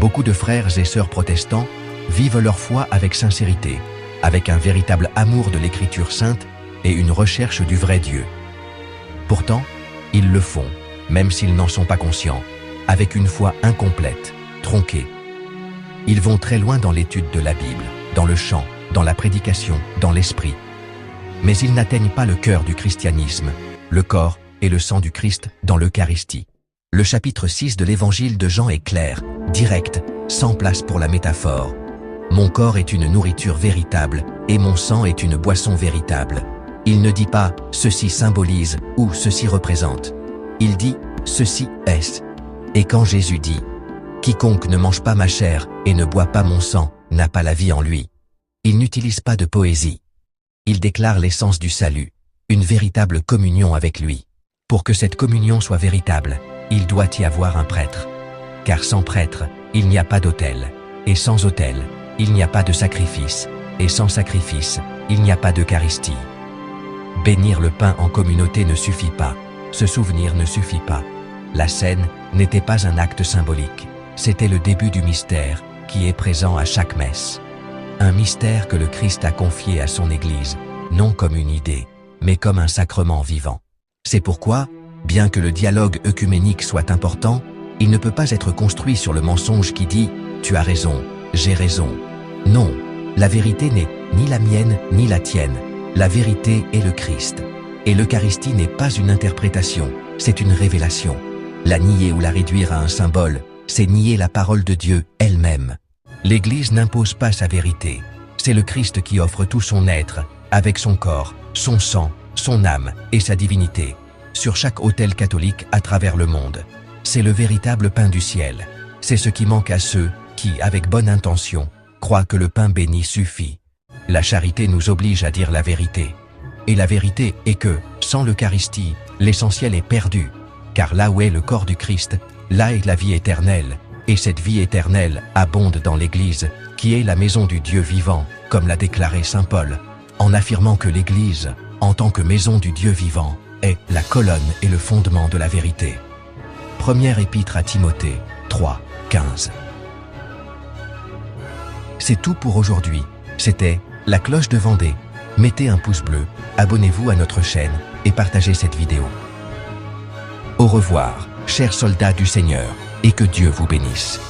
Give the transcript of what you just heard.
Beaucoup de frères et sœurs protestants vivent leur foi avec sincérité, avec un véritable amour de l'Écriture sainte et une recherche du vrai Dieu. Pourtant, ils le font, même s'ils n'en sont pas conscients, avec une foi incomplète, tronquée. Ils vont très loin dans l'étude de la Bible, dans le chant, dans la prédication, dans l'esprit. Mais ils n'atteignent pas le cœur du christianisme, le corps et le sang du Christ dans l'Eucharistie. Le chapitre 6 de l'évangile de Jean est clair, direct, sans place pour la métaphore. Mon corps est une nourriture véritable et mon sang est une boisson véritable. Il ne dit pas « ceci symbolise » ou « ceci représente ». Il dit « ceci est ». Et quand Jésus dit « quiconque ne mange pas ma chair et ne boit pas mon sang n'a pas la vie en lui », il n'utilise pas de poésie. Il déclare l'essence du salut, une véritable communion avec lui. Pour que cette communion soit véritable, il doit y avoir un prêtre. Car sans prêtre, il n'y a pas d'autel. Et sans autel, il n'y a pas de sacrifice. Et sans sacrifice, il n'y a pas d'Eucharistie. Bénir le pain en communauté ne suffit pas. Se souvenir ne suffit pas. La scène n'était pas un acte symbolique. C'était le début du mystère qui est présent à chaque messe. Un mystère que le Christ a confié à son Église, non comme une idée, mais comme un sacrement vivant. C'est pourquoi, bien que le dialogue œcuménique soit important, il ne peut pas être construit sur le mensonge qui dit « tu as raison, j'ai raison ». Non, la vérité n'est ni la mienne ni la tienne. La vérité est le Christ. Et l'Eucharistie n'est pas une interprétation, c'est une révélation. La nier ou la réduire à un symbole, c'est nier la parole de Dieu elle-même. L'Église n'impose pas sa vérité. C'est le Christ qui offre tout son être, avec son corps, son sang, son âme et sa divinité, sur chaque autel catholique à travers le monde. C'est le véritable pain du ciel. C'est ce qui manque à ceux qui, avec bonne intention, croient que le pain béni suffit. La charité nous oblige à dire la vérité. Et la vérité est que, sans l'Eucharistie, l'essentiel est perdu. Car là où est le corps du Christ, là est la vie éternelle. Et cette vie éternelle abonde dans l'Église, qui est la maison du Dieu vivant, comme l'a déclaré saint Paul, en affirmant que l'Église, en tant que maison du Dieu vivant, est la colonne et le fondement de la vérité. Première épître à Timothée, 3, 15. C'est tout pour aujourd'hui. C'était La Cloche de Vendée. Mettez un pouce bleu, abonnez-vous à notre chaîne et partagez cette vidéo. Au revoir, chers soldats du Seigneur, et que Dieu vous bénisse.